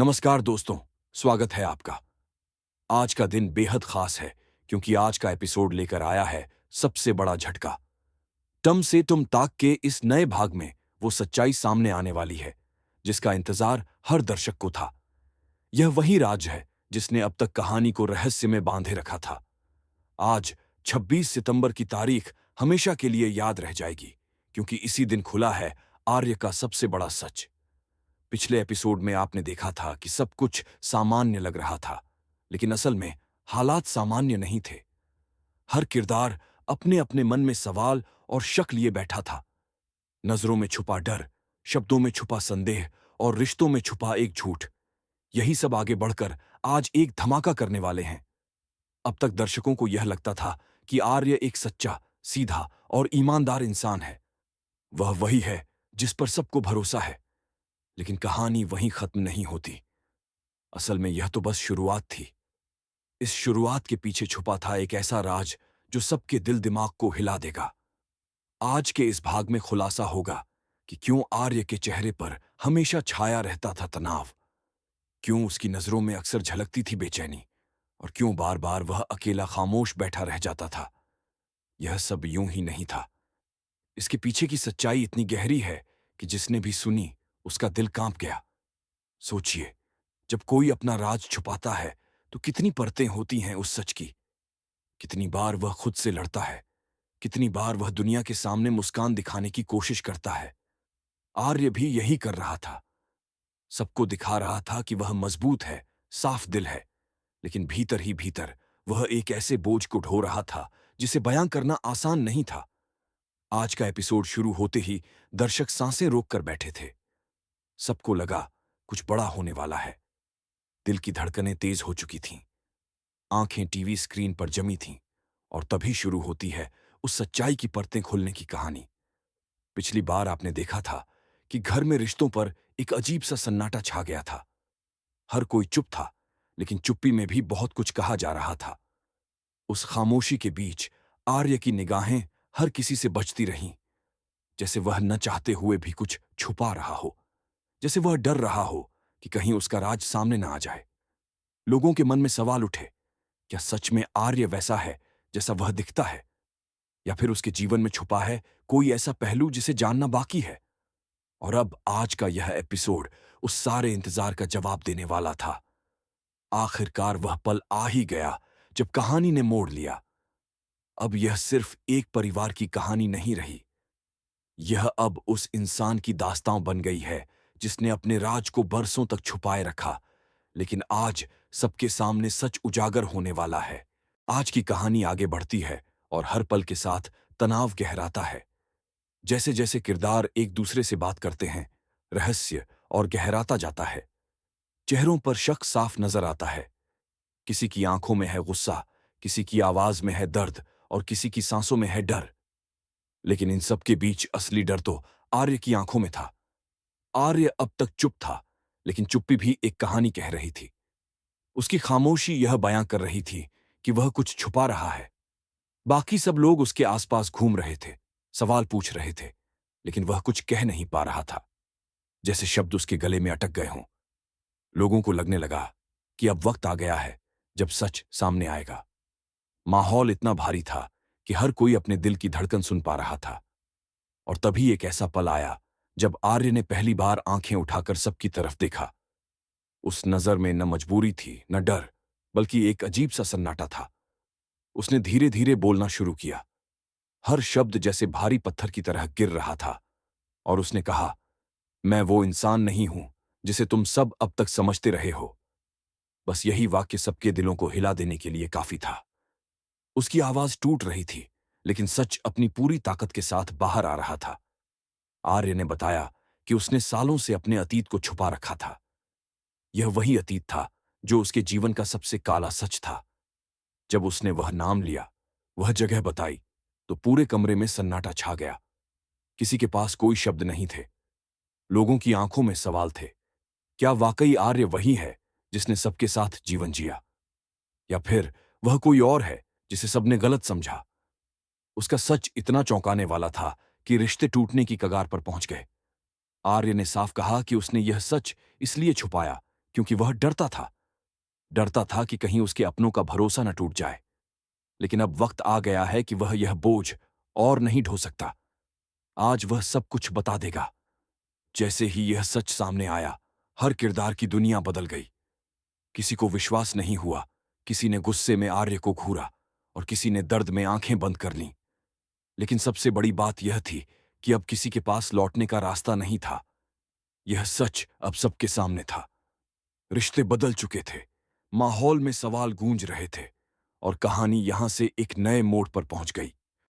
नमस्कार दोस्तों, स्वागत है आपका। आज का दिन बेहद खास है क्योंकि आज का एपिसोड लेकर आया है सबसे बड़ा झटका। टम से तुम ताक के इस नए भाग में वो सच्चाई सामने आने वाली है जिसका इंतजार हर दर्शक को था। यह वही राज है जिसने अब तक कहानी को रहस्य में बांधे रखा था। आज 26 सितंबर की तारीख हमेशा के लिए याद रह जाएगी क्योंकि इसी दिन खुला है आर्य का सबसे बड़ा सच। पिछले एपिसोड में आपने देखा था कि सब कुछ सामान्य लग रहा था, लेकिन असल में हालात सामान्य नहीं थे। हर किरदार अपने अपने मन में सवाल और शक लिए बैठा था। नजरों में छुपा डर, शब्दों में छुपा संदेह और रिश्तों में छुपा एक झूठ। यही सब आगे बढ़कर आज एक धमाका करने वाले हैं। अब तक दर्शकों को यह लगता था कि आर्य एक सच्चा, सीधा और ईमानदार इंसान है। वह वही है जिस पर सबको भरोसा है। लेकिन कहानी वहीं खत्म नहीं होती। असल में यह तो बस शुरुआत थी। इस शुरुआत के पीछे छुपा था एक ऐसा राज जो सबके दिल दिमाग को हिला देगा। आज के इस भाग में खुलासा होगा कि क्यों आर्य के चेहरे पर हमेशा छाया रहता था तनाव, क्यों उसकी नजरों में अक्सर झलकती थी बेचैनी, और क्यों बार बार वह अकेला खामोश बैठा रह जाता था। यह सब यूं ही नहीं था। इसके पीछे की सच्चाई इतनी गहरी है कि जिसने भी सुनी उसका दिल कांप गया। सोचिए, जब कोई अपना राज छुपाता है तो कितनी परतें होती हैं उस सच की। कितनी बार वह खुद से लड़ता है, कितनी बार वह दुनिया के सामने मुस्कान दिखाने की कोशिश करता है। आर्य भी यही कर रहा था। सबको दिखा रहा था कि वह मजबूत है, साफ दिल है, लेकिन भीतर ही भीतर वह एक ऐसे बोझ को ढो रहा था जिसे बयां करना आसान नहीं था। आज का एपिसोड शुरू होते ही दर्शक सांसें रोक कर बैठे थे। सबको लगा कुछ बड़ा होने वाला है। दिल की धड़कनें तेज हो चुकी थीं, आंखें टीवी स्क्रीन पर जमी थीं, और तभी शुरू होती है उस सच्चाई की परतें खुलने की कहानी। पिछली बार आपने देखा था कि घर में रिश्तों पर एक अजीब सा सन्नाटा छा गया था। हर कोई चुप था, लेकिन चुप्पी में भी बहुत कुछ कहा जा रहा था। उस खामोशी के बीच आर्य की निगाहें हर किसी से बचती रहीं, जैसे वह न चाहते हुए भी कुछ छुपा रहा हो, जैसे वह डर रहा हो कि कहीं उसका राज सामने न आ जाए। लोगों के मन में सवाल उठे, क्या सच में आर्य वैसा है जैसा वह दिखता है, या फिर उसके जीवन में छुपा है कोई ऐसा पहलू जिसे जानना बाकी है। और अब आज का यह एपिसोड उस सारे इंतजार का जवाब देने वाला था। आखिरकार वह पल आ ही गया जब कहानी ने मोड़ लिया। अब यह सिर्फ एक परिवार की कहानी नहीं रही। यह अब उस इंसान की दास्तां बन गई है जिसने अपने राज को बरसों तक छुपाए रखा, लेकिन आज सबके सामने सच उजागर होने वाला है। आज की कहानी आगे बढ़ती है और हर पल के साथ तनाव गहराता है। जैसे जैसे किरदार एक दूसरे से बात करते हैं, रहस्य और गहराता जाता है। चेहरों पर शक साफ नजर आता है। किसी की आंखों में है गुस्सा, किसी की आवाज में है दर्द, और किसी की सांसों में है डर। लेकिन इन सब के बीच असली डर तो आर्य की आंखों में था। आर्य अब तक चुप था, लेकिन चुप्पी भी एक कहानी कह रही थी। उसकी खामोशी यह बयां कर रही थी कि वह कुछ छुपा रहा है। बाकी सब लोग उसके आसपास घूम रहे थे, सवाल पूछ रहे थे, लेकिन वह कुछ कह नहीं पा रहा था, जैसे शब्द उसके गले में अटक गए हों। लोगों को लगने लगा कि अब वक्त आ गया है जब सच सामने आएगा। माहौल इतना भारी था कि हर कोई अपने दिल की धड़कन सुन पा रहा था। और तभी एक ऐसा पल आया जब आर्य ने पहली बार आंखें उठाकर सबकी तरफ देखा। उस नजर में न मजबूरी थी, न डर, बल्कि एक अजीब सा सन्नाटा था। उसने धीरे धीरे बोलना शुरू किया। हर शब्द जैसे भारी पत्थर की तरह गिर रहा था, और उसने कहा, मैं वो इंसान नहीं हूं जिसे तुम सब अब तक समझते रहे हो। बस यही वाक्य सबके दिलों को हिला देने के लिए काफी था। उसकी आवाज टूट रही थी, लेकिन सच अपनी पूरी ताकत के साथ बाहर आ रहा था। आर्य ने बताया कि उसने सालों से अपने अतीत को छुपा रखा था। यह वही अतीत था जो उसके जीवन का सबसे काला सच था। जब उसने वह नाम लिया, वह जगह बताई, तो पूरे कमरे में सन्नाटा छा गया। किसी के पास कोई शब्द नहीं थे। लोगों की आंखों में सवाल थे। क्या वाकई आर्य वही है जिसने सबके साथ जीवन जिया, या फिर वह कोई और है जिसे सबने गलत समझा। उसका सच इतना चौंकाने वाला था कि रिश्ते टूटने की कगार पर पहुंच गए। आर्य ने साफ कहा कि उसने यह सच इसलिए छुपाया क्योंकि वह डरता था कि कहीं उसके अपनों का भरोसा न टूट जाए। लेकिन अब वक्त आ गया है कि वह यह बोझ और नहीं ढो सकता। आज वह सब कुछ बता देगा। जैसे ही यह सच सामने आया, हर किरदार की दुनिया बदल गई। किसी को विश्वास नहीं हुआ, किसी ने गुस्से में आर्य को घूरा और किसी ने दर्द में आंखें बंद कर लीं। लेकिन सबसे बड़ी बात यह थी कि अब किसी के पास लौटने का रास्ता नहीं था। यह सच अब सबके सामने था। रिश्ते बदल चुके थे, माहौल में सवाल गूंज रहे थे और कहानी यहां से एक नए मोड़ पर पहुंच गई।